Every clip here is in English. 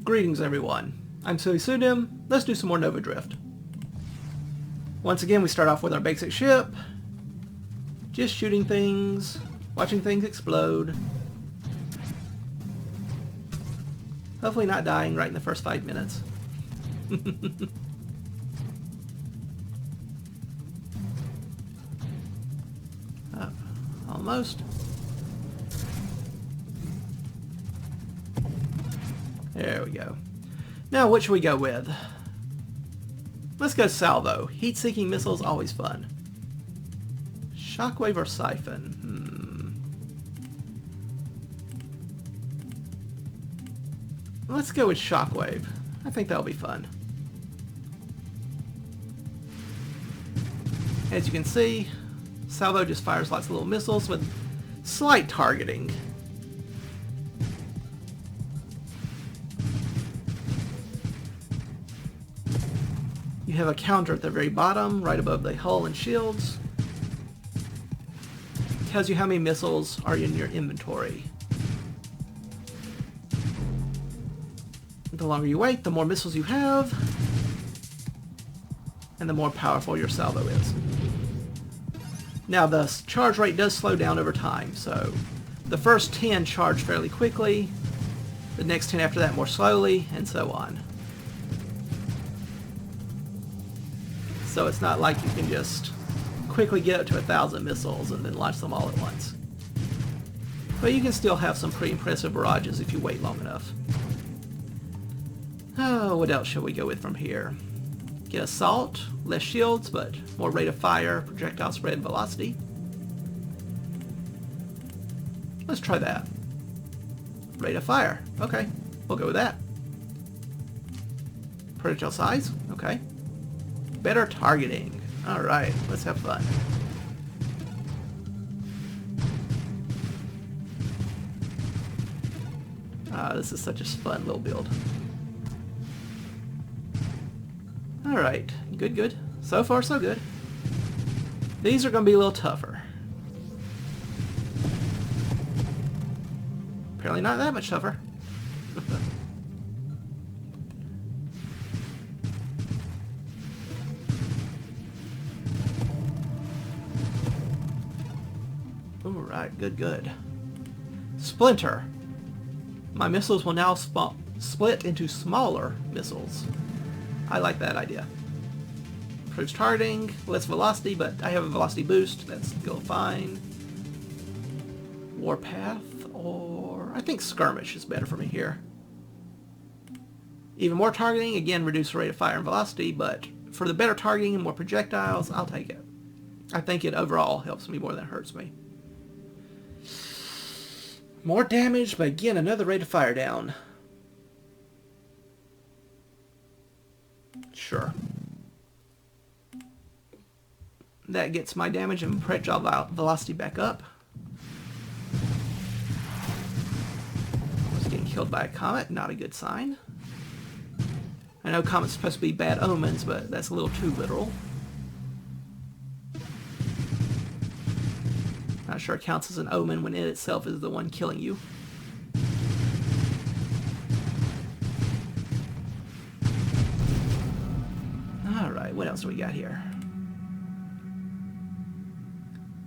Greetings everyone, I'm SillyPseudonym. Let's do some more Nova Drift. Once again we start off with our basic ship, just shooting things, watching things explode. Hopefully not dying right in the first 5 minutes. Oh, almost. There we go. Now what should we go with? Let's go salvo. Heat-seeking missiles, always fun. Shockwave or siphon? Let's go with shockwave. I think that'll be fun. As you can see, salvo just fires lots of little missiles with slight targeting. You have a counter at the very bottom, right above the hull and shields. It tells you how many missiles are in your inventory. The longer you wait, the more missiles you have, and the more powerful your salvo is. Now the charge rate does slow down over time, so the first 10 charge fairly quickly, the next 10 after that more slowly, and so on. So it's not like you can just quickly get up to 1,000 missiles and then launch them all at once. But you can still have some pretty impressive barrages if you wait long enough. Oh, what else should we go with from here? Get assault, less shields, but more rate of fire, projectile spread, and velocity. Let's try that. Rate of fire. Okay, we'll go with that. Projectile size. Okay. Better targeting. Alright, let's have fun. This is such a fun little build. Alright, good. So far, so good. These are going to be a little tougher. Apparently not that much tougher. Alright, good. Splinter. My missiles will now split into smaller missiles. I like that idea. Improves targeting, less velocity, but I have a velocity boost. That's still fine. Warpath, or I think skirmish is better for me here. Even more targeting, again, reduce the rate of fire and velocity, but for the better targeting and more projectiles, I'll take it. I think it overall helps me more than it hurts me. More damage, but again, another rate of fire down. Sure. That gets my damage and projectile velocity back up. I was getting killed by a comet, not a good sign. I know comets are supposed to be bad omens, but that's a little too literal. Not sure it counts as an omen when it itself is the one killing you. Alright, what else do we got here?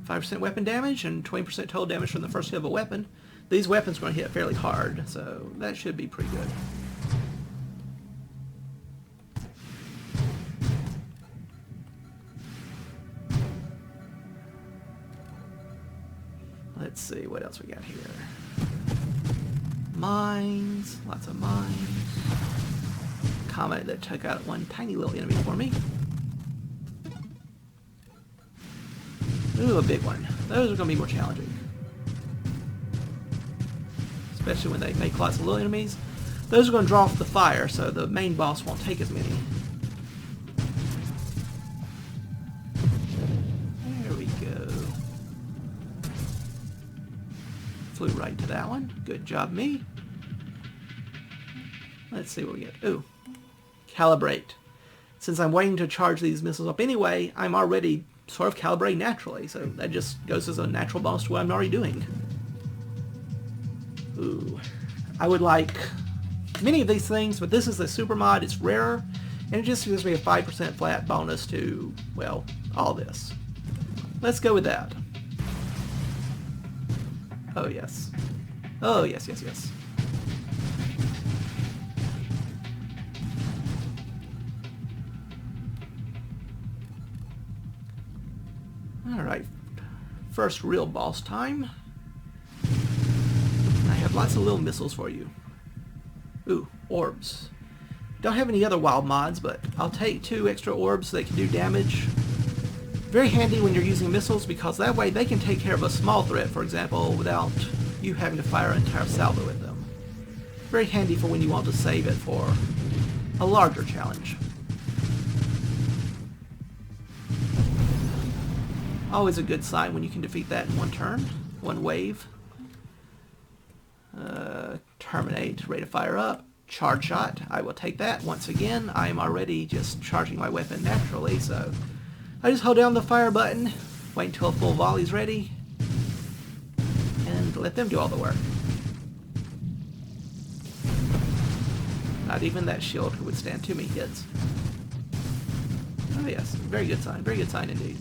5% weapon damage and 20% total damage from the first hit of a weapon. These weapons are going to hit fairly hard, so that should be pretty good. Let's see what else we got here. Mines, lots of mines. Comet that took out one tiny little enemy for me. Ooh, a big one. Those are going to be more challenging. Especially when they make lots of little enemies. Those are going to draw off the fire, so the main boss won't take as many. There we go. Flew right to that one. Good job, me. Let's see what we get. Ooh. Calibrate. Since I'm waiting to charge these missiles up anyway, I'm already sort of calibrating naturally, so that just goes as a natural bonus to what I'm already doing. Ooh. I would like many of these things, but this is the super mod. It's rarer, and it just gives me a 5% flat bonus to, well, all this. Let's go with that. Oh yes. Oh yes, yes, yes. Alright. First real boss time. I have lots of little missiles for you. Ooh, orbs. Don't have any other wild mods, but I'll take 2 extra orbs that can do damage. Very handy when you're using missiles, because that way they can take care of a small threat, for example, without you having to fire an entire salvo at them. Very handy for when you want to save it for a larger challenge. Always a good sign when you can defeat that in one turn, one wave. Terminate, rate of fire up, charge shot. I will take that. Once again, I am already just charging my weapon naturally, so I just hold down the fire button, wait until a full volley's ready, and let them do all the work. Not even that shield could withstand too many hits. Oh yes, very good sign indeed.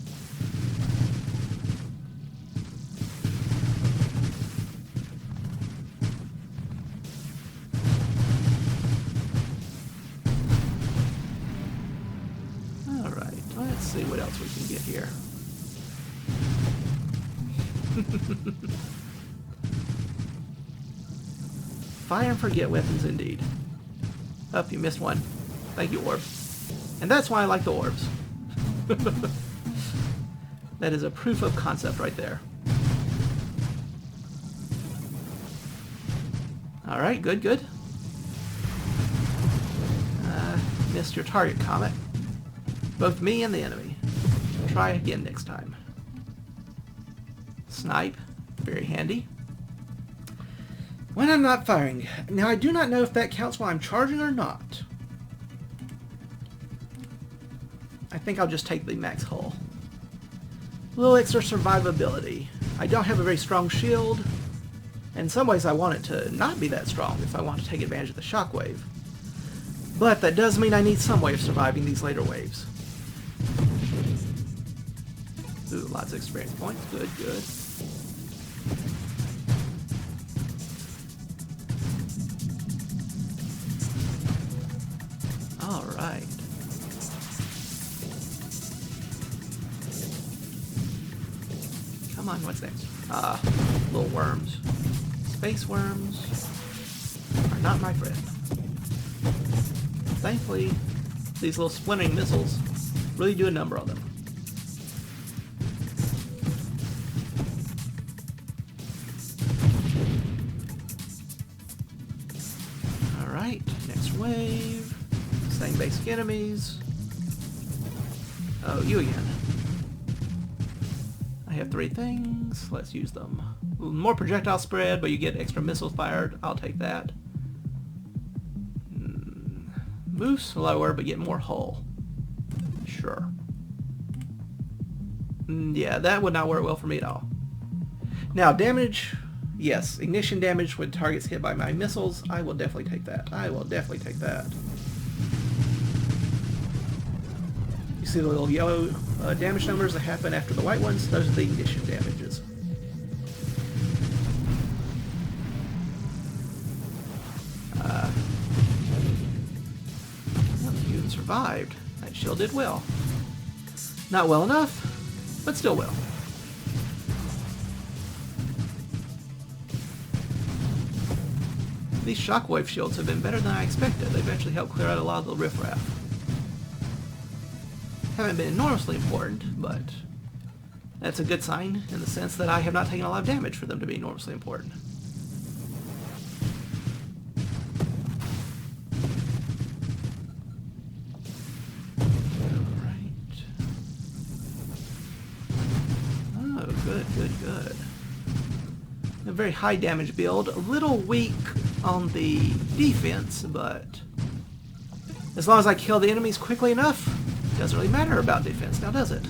Let's see what else we can get here. Fire and forget weapons indeed. Oh, you missed one. Thank you, orb. And that's why I like the orbs. That is a proof of concept right there. Alright, good, good. Missed your target, Comet. Both me and the enemy. Try again next time. Snipe. Very handy. When I'm not firing. Now I do not know if that counts while I'm charging or not. I think I'll just take the max hull. A little extra survivability. I don't have a very strong shield. In some ways I want it to not be that strong if I want to take advantage of the shockwave. But that does mean I need some way of surviving these later waves. Ooh, lots of experience points. Good, good. Alright. Come on, what's next? Little worms. Space worms are not my friend. Thankfully, these little splintering missiles really do a number on them. Alright, next wave. Same basic enemies. Oh, you again. I have 3 things. Let's use them. More projectile spread, but you get extra missiles fired. I'll take that. Move slower, but get more hull. Sure. Yeah, that would not work well for me at all. Now, damage. Yes, ignition damage when targets hit by my missiles. I will definitely take that. I will definitely take that. You see the little yellow damage numbers that happen after the white ones? Those are the ignition damages. You survived. That shield did well. Not well enough, but still well. These shockwave shields have been better than I expected. They've actually helped clear out a lot of the riffraff. Haven't been enormously important, but that's a good sign in the sense that I have not taken a lot of damage for them to be enormously important. Alright. Oh, good, good, good. A very high damage build, a little weak on the defense, but as long as I kill the enemies quickly enough, it doesn't really matter about defense now, does it?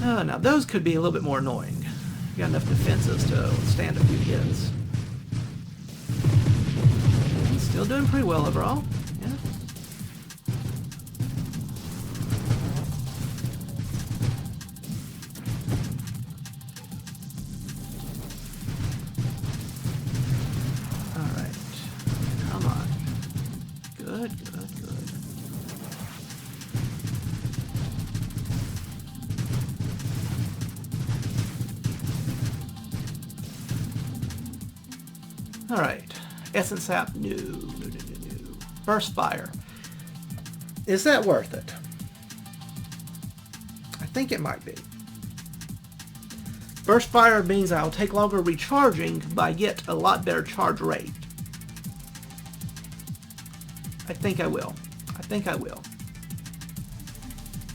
Now those could be a little bit more annoying. You got enough defenses to stand a few hits. Still doing pretty well overall. Yeah. All right. Come on. Good, good, good. All right. Essence Sap, no. Burst Fire. Is that worth it? I think it might be. Burst Fire means I'll take longer recharging, but I get a lot better charge rate. I think I will. I think I will.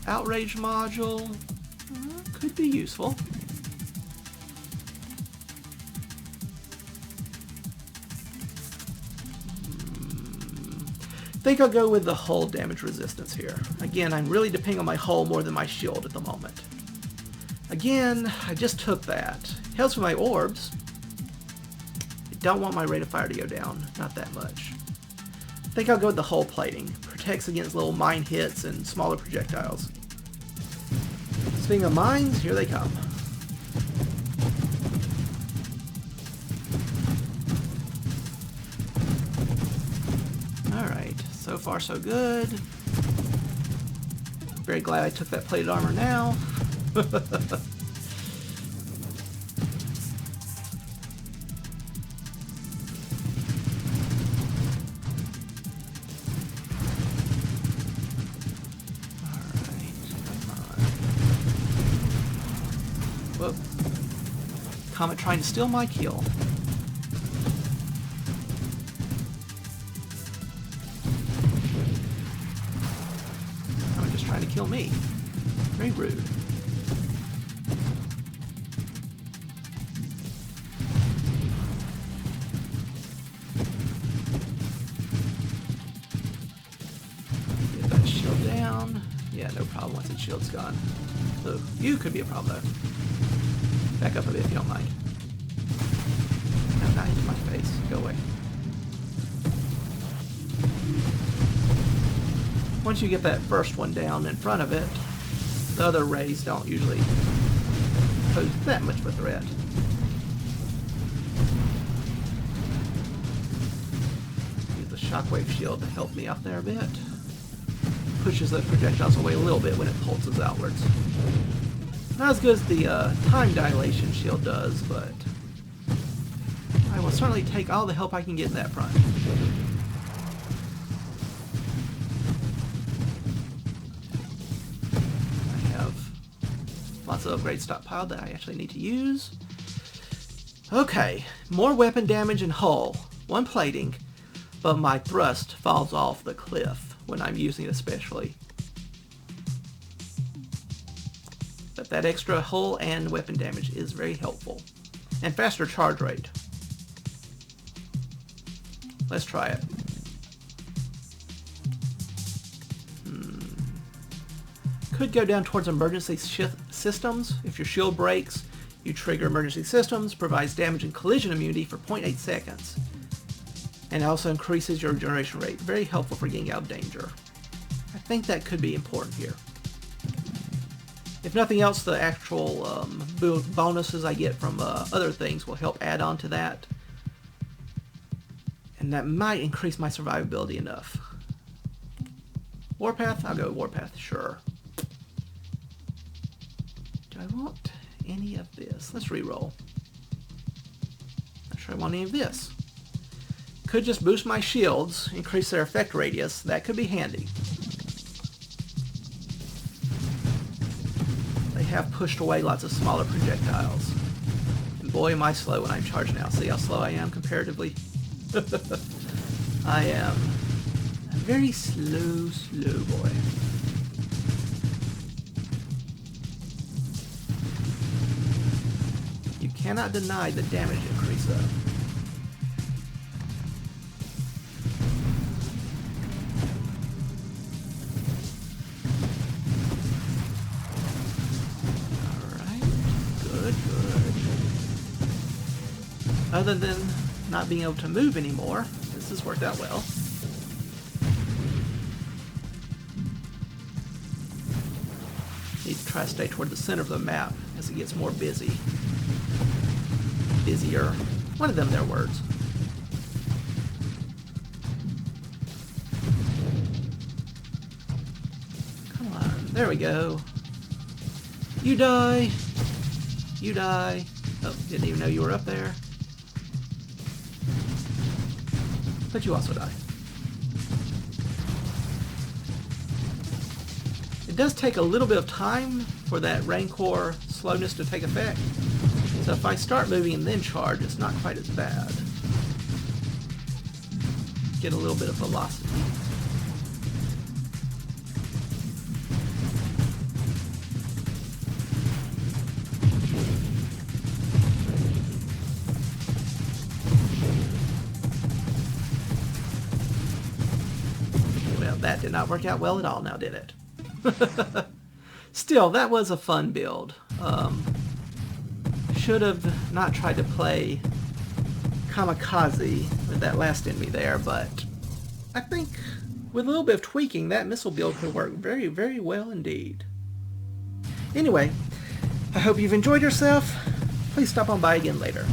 Outrage Module could be useful. I think I'll go with the hull damage resistance here. Again, I'm really depending on my hull more than my shield at the moment. Again, I just took that. Helps with my orbs. I don't want my rate of fire to go down, not that much. I think I'll go with the hull plating. Protects against little mine hits and smaller projectiles. Speaking of mines, here they come. So far, so good. Very glad I took that plated armor now. Whoa. Comet trying to steal my kill. Trying to kill me. Very rude. Get that shield down. Yeah, no problem once its shield's gone. So you could be a problem though. Back up a bit if you don't mind. No, not into my face. Go away. Once you get that first one down in front of it, the other rays don't usually pose that much of a threat. Use the shockwave shield to help me out there a bit. Pushes those projectiles away a little bit when it pulses outwards. Not as good as the time dilation shield does, but I will certainly take all the help I can get in that front. Lots of upgrades stockpiled that I actually need to use. Okay, more weapon damage and hull. One plating, but my thrust falls off the cliff when I'm using it especially. But that extra hull and weapon damage is very helpful. And faster charge rate. Let's try it. Could go down towards emergency systems. If your shield breaks, you trigger emergency systems, provides damage and collision immunity for 0.8 seconds. And also increases your regeneration rate. Very helpful for getting out of danger. I think that could be important here. If nothing else, the actual bonuses I get from other things will help add on to that. And that might increase my survivability enough. Warpath? I'll go Warpath, sure. Do I want any of this? Let's re-roll. Not sure I want any of this. Could just boost my shields, increase their effect radius. That could be handy. They have pushed away lots of smaller projectiles. And boy, am I slow when I'm charged now. See how slow I am comparatively? I am a very slow boy. You cannot deny the damage increase though. Other than not being able to move anymore, this has worked out well. Need to try to stay toward the center of the map as it gets more busy. Busier. One of them their words. Come on, there we go. You die. You die. Oh, didn't even know you were up there. But you also die. It does take a little bit of time for that Rancor slowness to take effect. So if I start moving and then charge, it's not quite as bad. Get a little bit of velocity. Well, that did not work out well at all now, did it? Still, that was a fun build. Should have not tried to play kamikaze with that last enemy there, but I think with a little bit of tweaking, that missile build could work very, very well indeed. Anyway, I hope you've enjoyed yourself. Please stop on by again later.